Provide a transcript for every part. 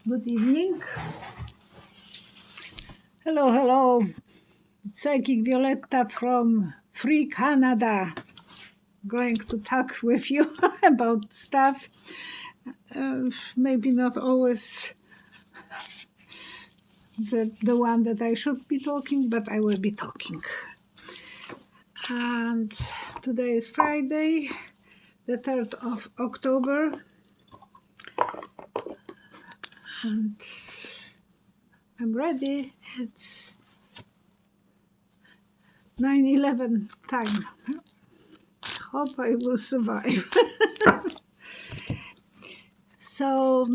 Good evening. Hello. It's Psychic Violetta from Free Canada. Going to talk with you about stuff. Maybe not always the one that I should be talking, but I will be talking. And today is Friday, the 3rd of October. And I'm ready. It's 9/11 time. Hope I will survive. So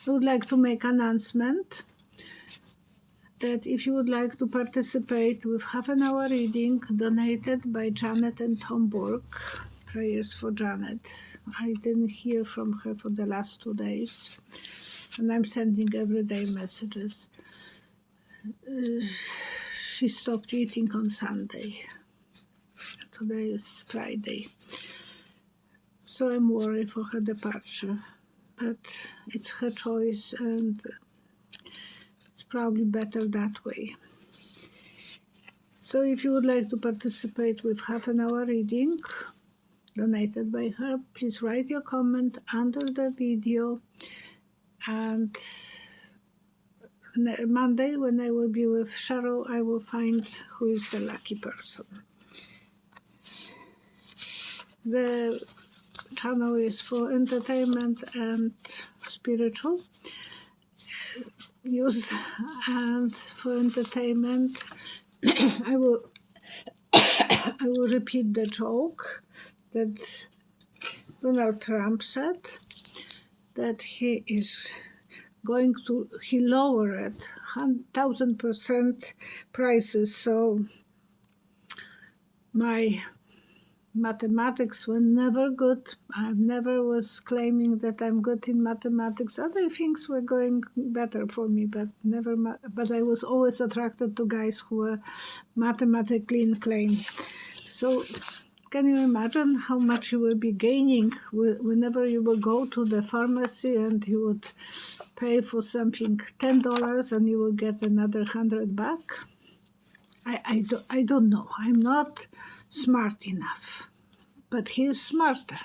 I would like to make an announcement that if you would like to participate with half an hour reading donated by Janet and Thunberg, prayers for Janet. I didn't hear from her for the last 2 days, and I'm sending everyday messages. She stopped eating on Sunday. Today is Friday. So I'm worried for her departure. But it's her choice, and it's probably better that way. So if you would like to participate with half an hour reading donated by her, please write your comment under the video, and Monday, when I will be with Cheryl, I will find who is the lucky person. The channel is for entertainment and spiritual use, and for entertainment I will repeat the joke that Donald Trump said, that he lowered 1,000% prices. So my mathematics were never good. I never was claiming that I'm good in mathematics. Other things were going better for me, but never. But I was always attracted to guys who were mathematically inclined. So can you imagine how much you will be gaining whenever you will go to the pharmacy and you would pay for something $10 and you will get another $100 back? I don't know. I'm not smart enough, but he is smarter.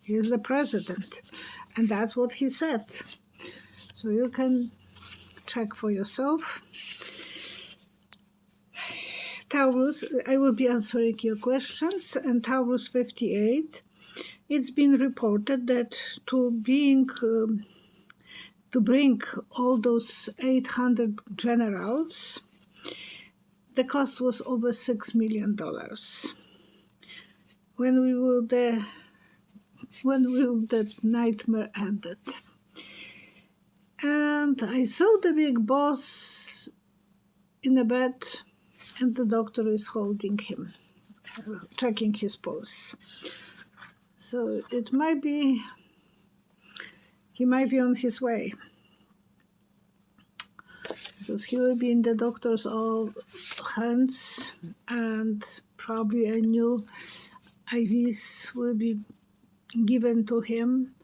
He is the president, and that's what he said. So you can check for yourself. Taurus, I will be answering your questions. And Taurus 58, it's been reported that to bring all those 800 generals, the cost was over $6 million. When will that nightmare ended? And I saw the big boss in a bed, and the doctor is holding him, checking his pulse. So he might be on his way, because he will be in the doctor's hands, and probably a new IVs will be given to him.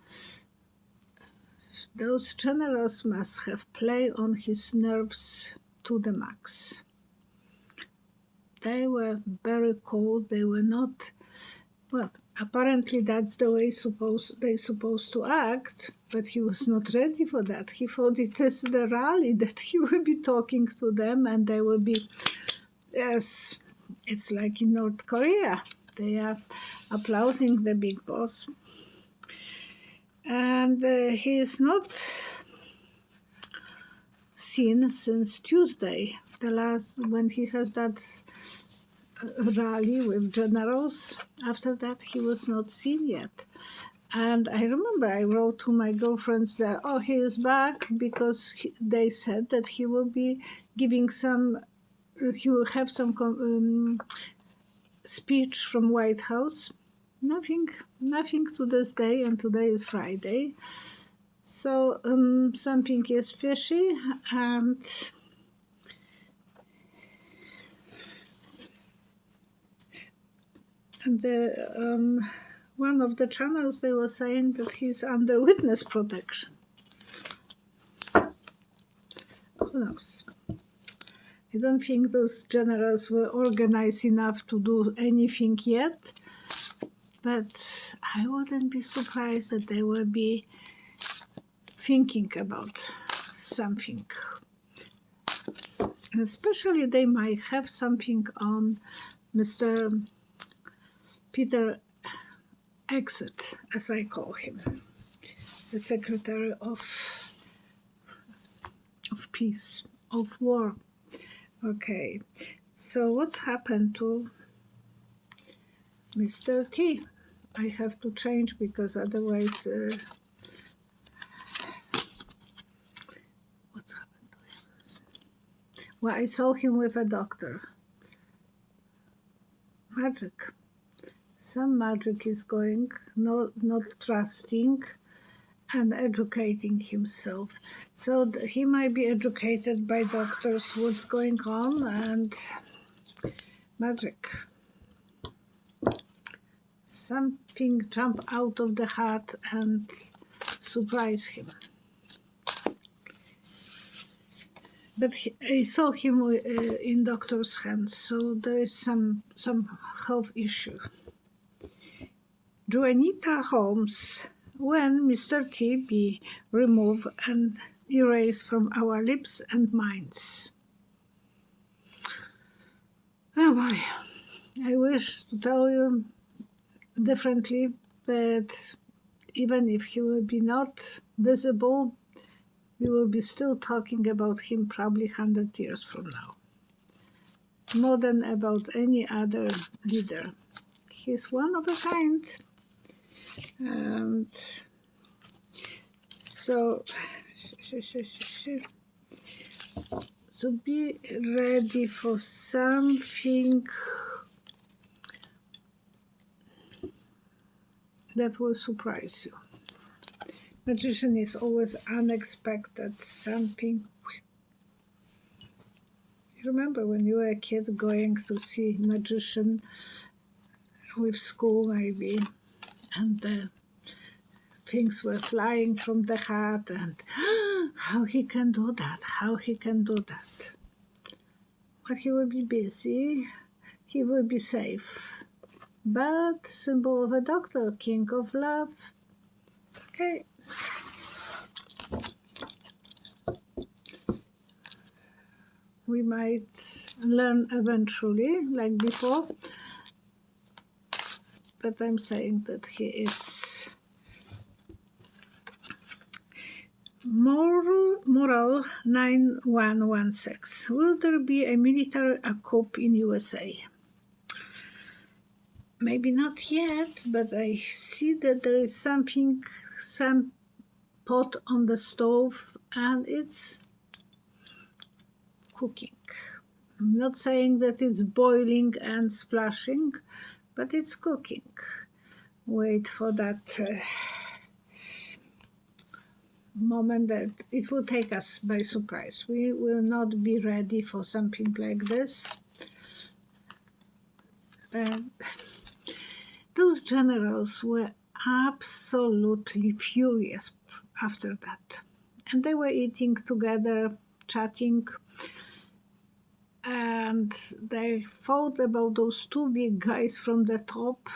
Those generals must have played on his nerves to the max. They were very cold. They were not, well, apparently that's the way they're supposed to act, but he was not ready for that. He thought it is the rally that he will be talking to them, and they will be, yes, it's like in North Korea. They are applauding the big boss. And he is not seen since Tuesday, the last, when he has that rally with generals. After that, he was not seen yet. And I remember I wrote to my girlfriends that, oh, he is back, because they said that he will be giving he will have some speech from White House. Nothing to this day, and today is Friday. So something is fishy, and one of the channels, they were saying that he's under witness protection. Who knows? I don't think those generals were organized enough to do anything yet, but I wouldn't be surprised that they will be thinking about something. And especially they might have something on Mr. Peter Exit, as I call him, the Secretary of Peace, of War. Okay, so what's happened to Mr. T? I have to change because otherwise, what's happened to him? Well, I saw him with a doctor. Magic. Some magic is going, not trusting and educating himself. So he might be educated by doctors what's going on, and magic. Something jump out of the hat and surprise him. But I saw him in doctor's hands, so there is some health issue. Juanita Holmes, when Mr. T be removed and erased from our lips and minds. Oh boy, I wish to tell you differently, but even if he will be not visible, we will be still talking about him probably 100 years from now, more than about any other leader. He's one of a kind. And so be ready for something that will surprise you. Magician is always unexpected, something. You remember when you were a kid going to see magician with school maybe, and the things were flying from the hat, and how he can do that, how he can do that. But he will be busy, he will be safe. But symbol of a doctor, king of love. Okay. We might learn eventually, like before, but I'm saying that he is Moral 9116. Will there be a military coup in USA? Maybe not yet, but I see that there is some pot on the stove and it's cooking. I'm not saying that it's boiling and splashing, but it's cooking. Wait for that moment that it will take us by surprise. We will not be ready for something like this. Those generals were absolutely furious after that. And they were eating together, chatting, and they thought about those two big guys from the top.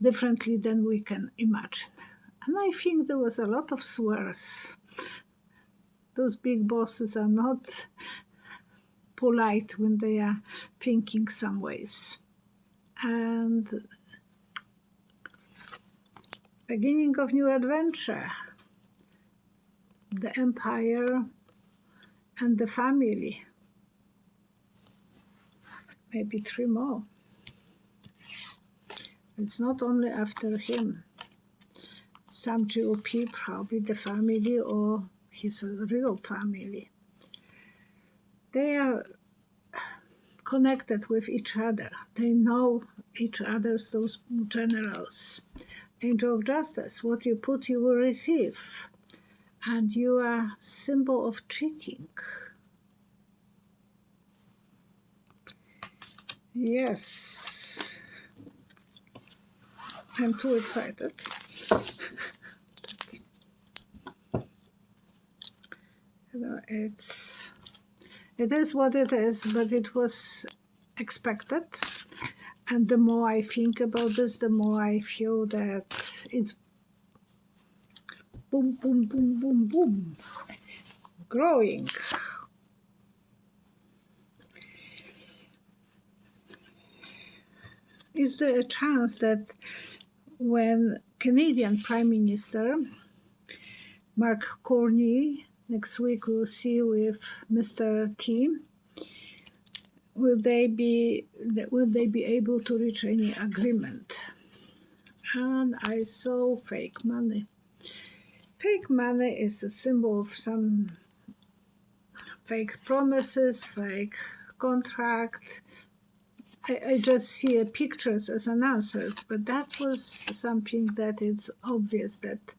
Differently than we can imagine. And I think there was a lot of swears. Those big bosses are not polite when they are thinking some ways. And beginning of new adventure, the empire and the family, maybe 3 more. It's not only after him. Some GOP, probably the family or his real family. They are connected with each other. They know each other, those generals. Angel of Justice, what you put, you will receive. And you are symbol of cheating. Yes. I'm too excited. it is what it is, but it was expected. And the more I think about this, the more I feel that it's boom, boom, boom, boom, boom, growing. Is there a chance that when Canadian Prime Minister Mark Carney next week we'll see with Mr. T, will they be able to reach any agreement? And I saw fake money. Fake money is a symbol of some fake promises, fake contract. I just see pictures as an answer, but that was something that it's obvious that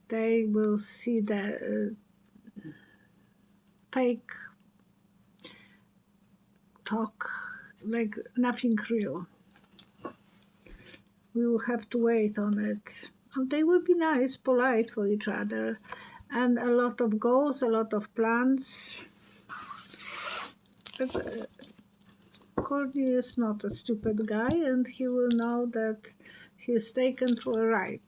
they will see the fake talk, like nothing real. We will have to wait on it. They will be nice, polite for each other, and a lot of goals, a lot of plans. But Courtney is not a stupid guy, and he will know that he is taken for a ride.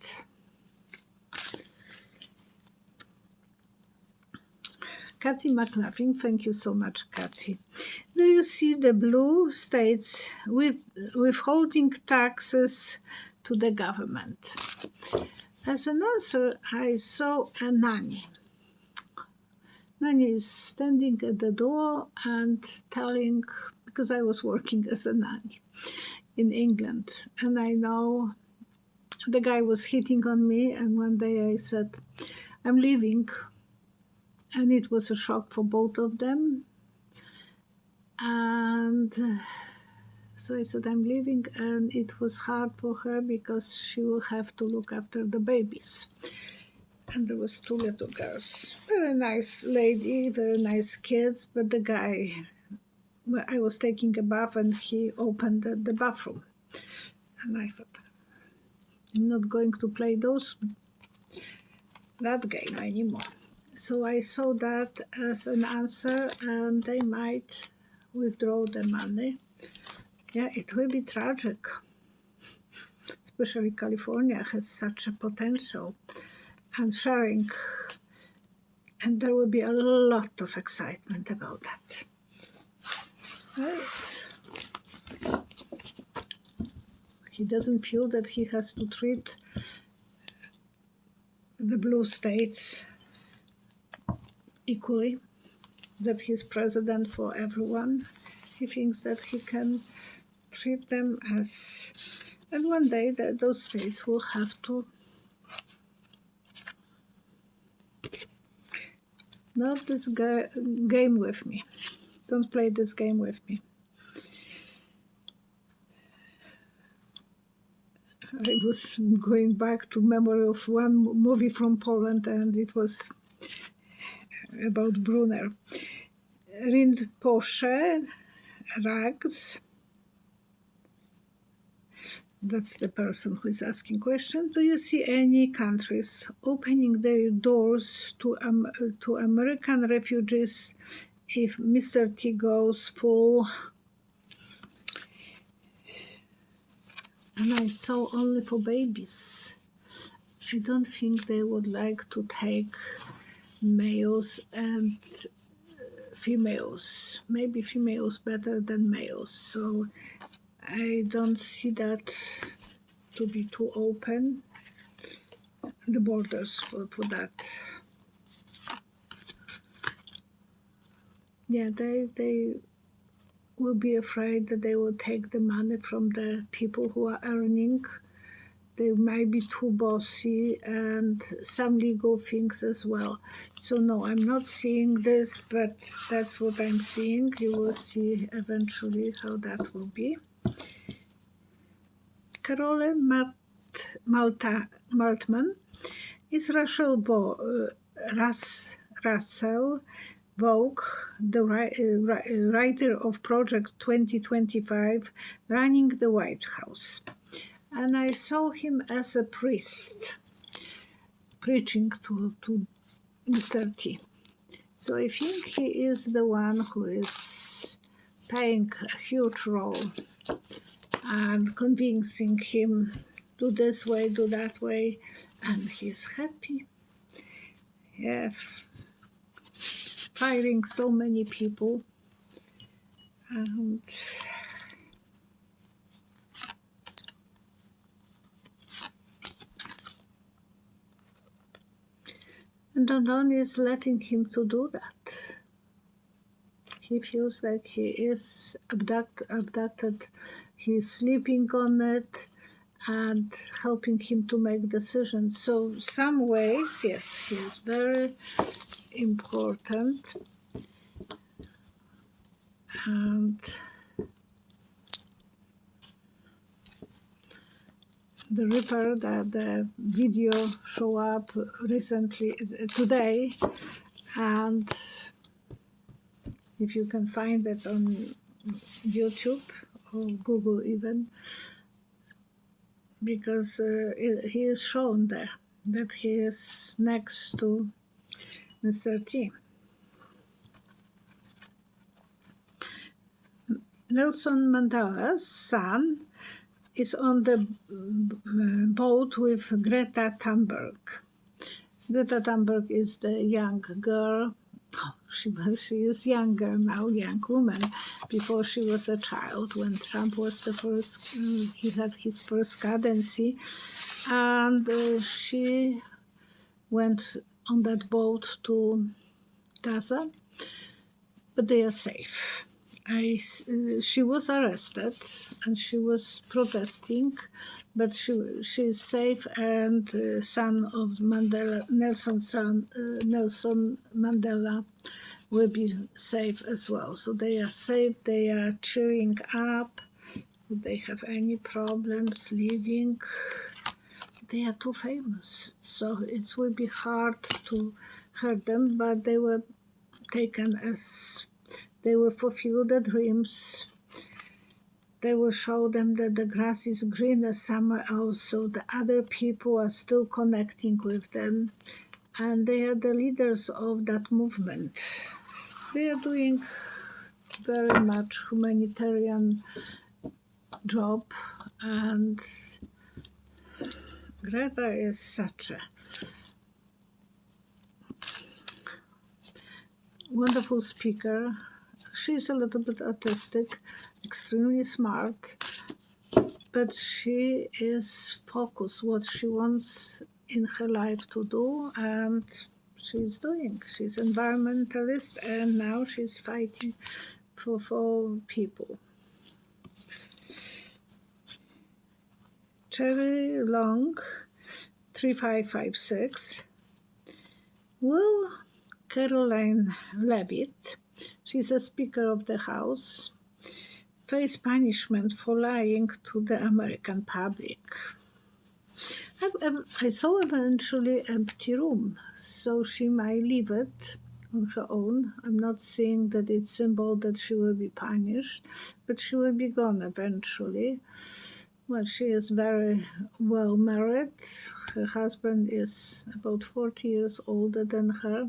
Kathy McLaughlin, thank you so much, Kathy. Do you see the blue states withholding taxes to the government? As an answer, I saw a nanny. Nanny is standing at the door and telling, because I was working as a nanny in England, and I know the guy was hitting on me, and one day I said, I'm leaving. And it was a shock for both of them. And so I said, I'm leaving. And it was hard for her because she will have to look after the babies. And there was 2 little girls. Very nice lady, very nice kids. But the guy, well, I was taking a bath and he opened the bathroom. And I thought, I'm not going to play that game anymore. So I saw that as an answer, and they might withdraw the money. Yeah, it will be tragic. Especially California has such a potential and sharing. And there will be a lot of excitement about that. Right. He doesn't feel that he has to treat the blue states equally, that he's president for everyone. He thinks that he can treat them as, and one day those states will have to, not this game with me. Don't play this game with me. I was going back to memory of one movie from Poland, and it was about Brunner. Rinpoche, Rags, that's the person who is asking question. Do you see any countries opening their doors to American refugees if Mr. T goes full? And I saw only for babies. I don't think they would like to take males and females. Maybe females better than males. So I don't see that to be too open, the borders for that. Yeah, they will be afraid that they will take the money from the people who are earning. They might be too bossy, and some legal things as well. So no, I'm not seeing this, but that's what I'm seeing. You will see eventually how that will be. Karoline Maltman is Russell Vogue, the writer of Project 2025, running the White House. And I saw him as a priest preaching to Mr. T. So I think he is the one who is playing a huge role and convincing him, do this way, do that way, and he's happy. Yeah, firing so many people. And Don is letting him to do that. He feels like he is abducted. He's sleeping on it and helping him to make decisions. So some ways, yes, he is very important. And the Reaper, the video show up recently today, and if you can find it on YouTube or Google even, because he is shown there that he is next to Mr. T. Nelson Mandela's son is on the boat with Greta Thunberg. Greta Thunberg is the young girl. Oh, she is younger now, young woman. Before she was a child, when Trump was the first, he had his first candidacy, and she went on that boat to Gaza, but they are safe. She was arrested and she was protesting, but she is safe, and son of Mandela, Nelson Mandela will be safe as well. So they are safe, they are cheering up. If they have any problems leaving, they are too famous. So it will be hard to hurt them, but they were taken as they will fulfill the dreams. They will show them that the grass is greener somewhere else, so the other people are still connecting with them, and they are the leaders of that movement. They are doing very much humanitarian job, and Greta is such a wonderful speaker. She's a little bit autistic, extremely smart, but she is focused what she wants in her life to do, and she's doing. She's environmentalist, and now she's fighting for people. Cherry Long 3556. Will Karoline Leavit, she's a Speaker of the House, face punishment for lying to the American public? I saw eventually empty room, so she might leave it on her own. I'm not saying that it's symbol that she will be punished, but she will be gone eventually. Well, she is very well married. Her husband is about 40 years older than her.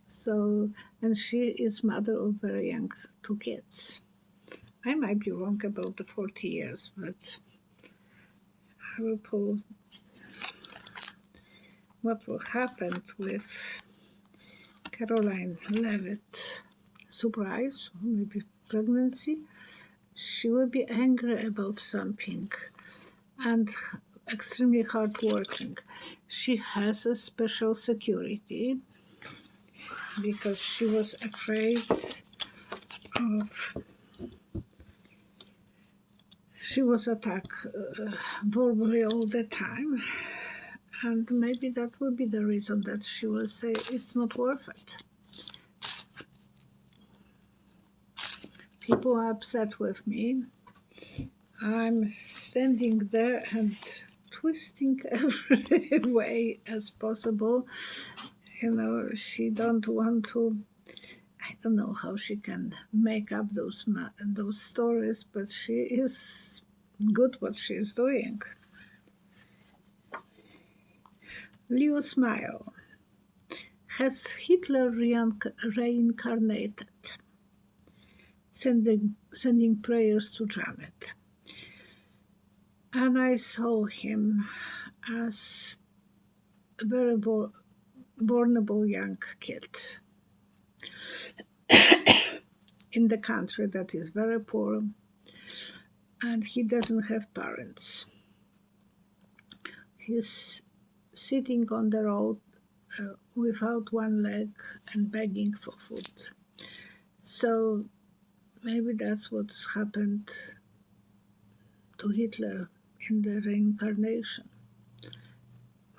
So, and she is mother of very young 2 kids. I might be wrong about the 40 years, but I will pull what will happen with Karoline Leavit. Surprise, maybe pregnancy. She will be angry about something and extremely hardworking. She has a special security because she was afraid of. She was attacked verbally all the time, and maybe that will be the reason that she will say it's not worth it. People are upset with me. I'm standing there and twisting every way as possible. You know, she don't want to. I don't know how she can make up those stories, but she is good what she is doing. Leo Smile. has Hitler reincarnated, sending prayers to Janet. And I saw him as a very vulnerable young kid in the country that is very poor, and he doesn't have parents. He's sitting on the road without one leg and begging for food. So maybe that's what's happened to Hitler in the reincarnation.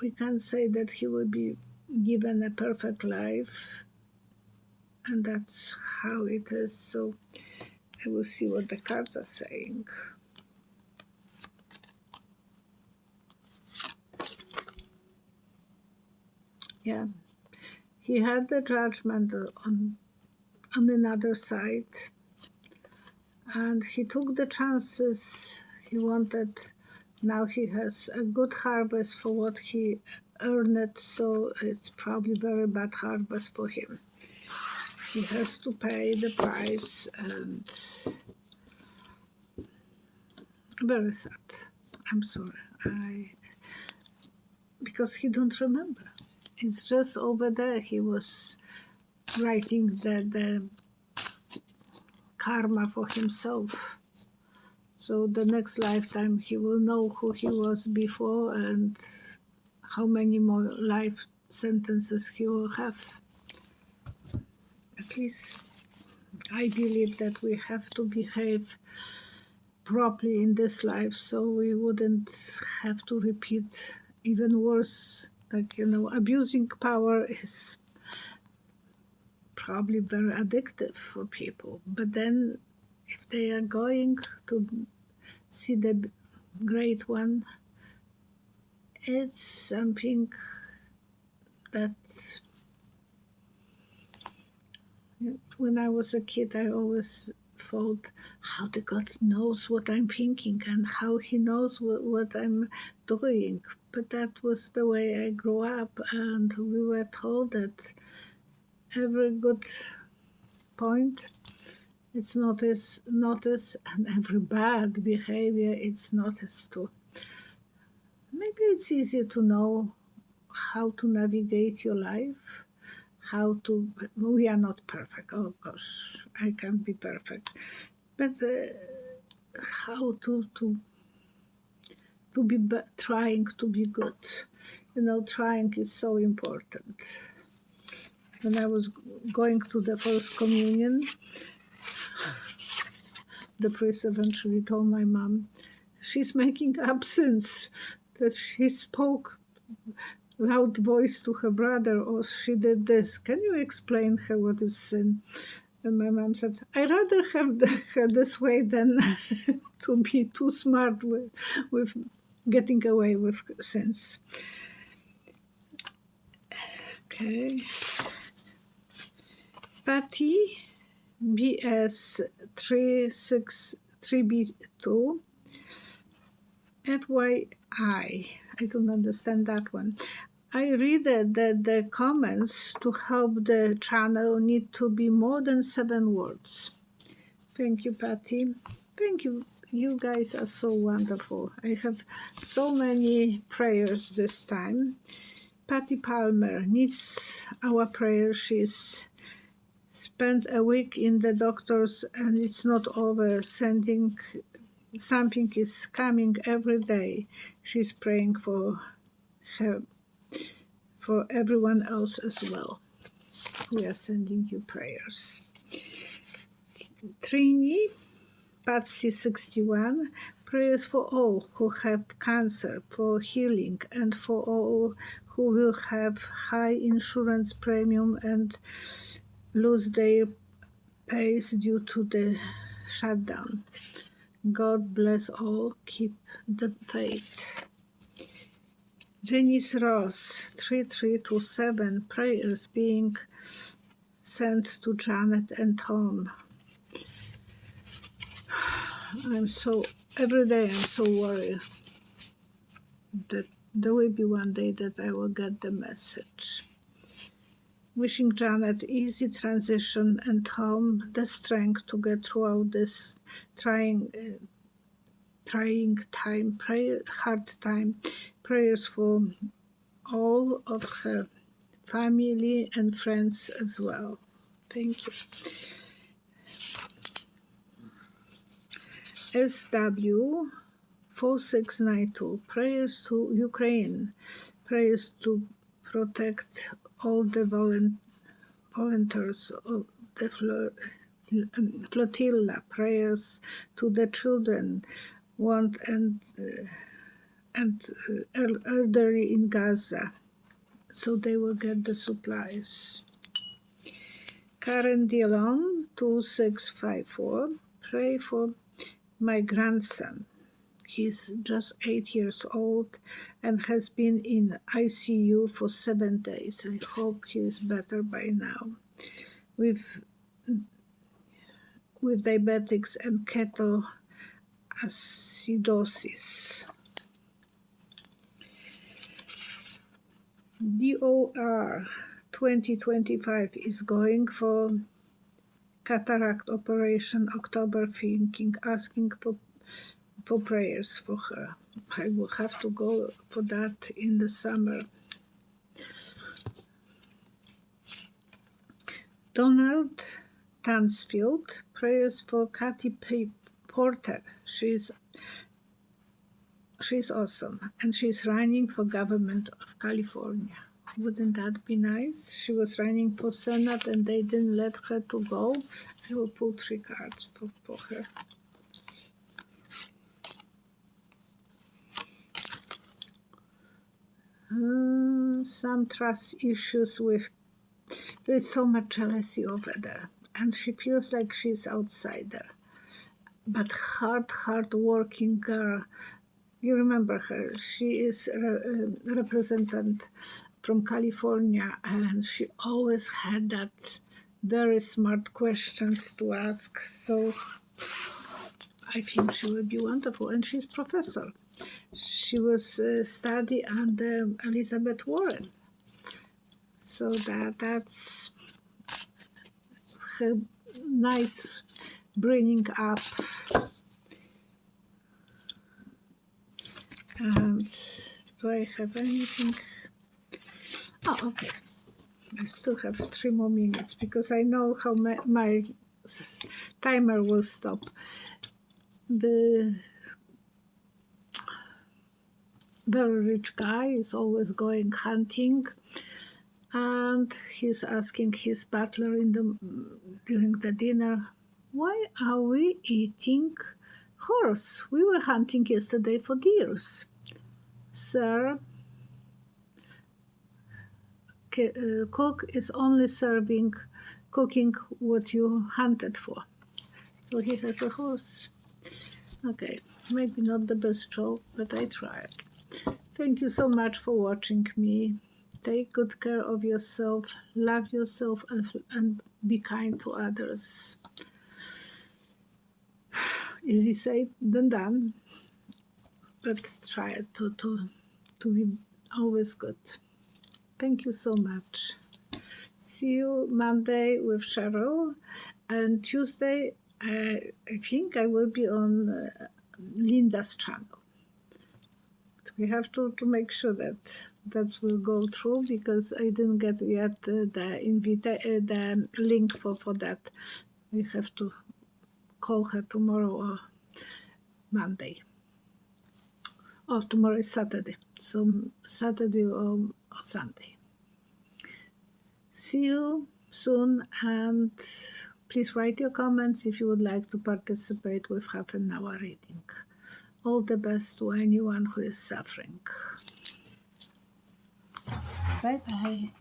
We can't say that he will be given a perfect life, and that's how it is. So I will see what the cards are saying. Yeah, he had the judgment on another side, and he took the chances he wanted. Now he has a good harvest for what he earned, so it's probably very bad harvest for him. He has to pay the price, and very sad. I'm sorry, because he don't remember. It's just over there he was writing the karma for himself. So the next lifetime he will know who he was before and how many more life sentences he will have. At least I believe that we have to behave properly in this life so we wouldn't have to repeat even worse. Like, abusing power is probably very addictive for people. But then if they are going to see the great one, it's something that when I was a kid, I always thought how the God knows what I'm thinking and how he knows what I'm doing. But that was the way I grew up, and we were told that every good point it's noticed, and every bad behavior it's noticed too. Maybe it's easier to know how to navigate your life, we are not perfect, oh gosh, I can't be perfect, but how to be trying to be good. Trying is so important. When I was going to the first communion, the priest eventually told my mom she's making up sins, that she spoke loud voice to her brother, or she did this. Can you explain her what is sin? And my mom said, I'd rather have her this way than to be too smart with getting away with sins. Okay. Patty BS 363B2 FYI. I don't understand that one. I read that the comments to help the channel need to be more than 7 words. Thank you, Patty. Thank you. You guys are so wonderful. I have so many prayers this time. Patty Palmer needs our prayer. She's spent a week in the doctors and it's not over. Something is coming every day. She's praying for her, for everyone else as well. We are sending you prayers. Trini, Patsy 61, prayers for all who have cancer, for healing, and for all who will have high insurance premium and lose their pays due to the shutdown. God bless all. Keep the faith. Janice Ross, 3327, prayers being sent to Janet and Tom. Every day I'm so worried that there will be one day that I will get the message. Wishing Janet easy transition and home, the strength to get throughout this trying time, hard time. Prayers for all of her family and friends as well. Thank you. SW 4692, prayers to Ukraine, prayers to protect all the volunteers of the flotilla, prayers to the children, want and elderly in Gaza, so they will get the supplies. Karen Dillon 2654, pray for my grandson. He's just 8 years old and has been in ICU for 7 days. I hope he is better by now. With diabetics and ketoacidosis. DOR 2025 is going for cataract operation October, thinking, asking for prayers for her. I will have to go for that in the summer. Donald Tansfield, prayers for Kathy Porter. She's awesome, and she's running for government of California. Wouldn't that be nice? She was running for Senate and they didn't let her to go. I will pull 3 cards for her. Some trust issues there's so much jealousy over there, and she feels like she's outsider. But hard working girl. You remember her. She is a representative from California, and she always had that very smart questions to ask. So I think she will be wonderful. And she's professor. She was study under Elizabeth Warren. So that's her nice bringing up. And do I have anything? Oh, okay. I still have 3 more minutes because I know how my timer will stop. The very rich guy is always going hunting, and he's asking his butler during the dinner, "Why are we eating horse? We were hunting yesterday for deers." "Sir, cook is only cooking what you hunted for." So he has a horse. Okay, maybe not the best joke, but I tried. Thank you so much for watching me. Take good care of yourself, love yourself, and be kind to others. Easy said than done, but try to be always good. Thank you so much. See you Monday with Cheryl, and Tuesday I think I will be on Linda's channel. We have to make sure that will go through, because I didn't get yet the link for that. We have to call her tomorrow or Monday. Oh, tomorrow is Saturday, so Saturday or Sunday. See you soon, and please write your comments if you would like to participate with half an hour reading. All the best to anyone who is suffering. Bye-bye.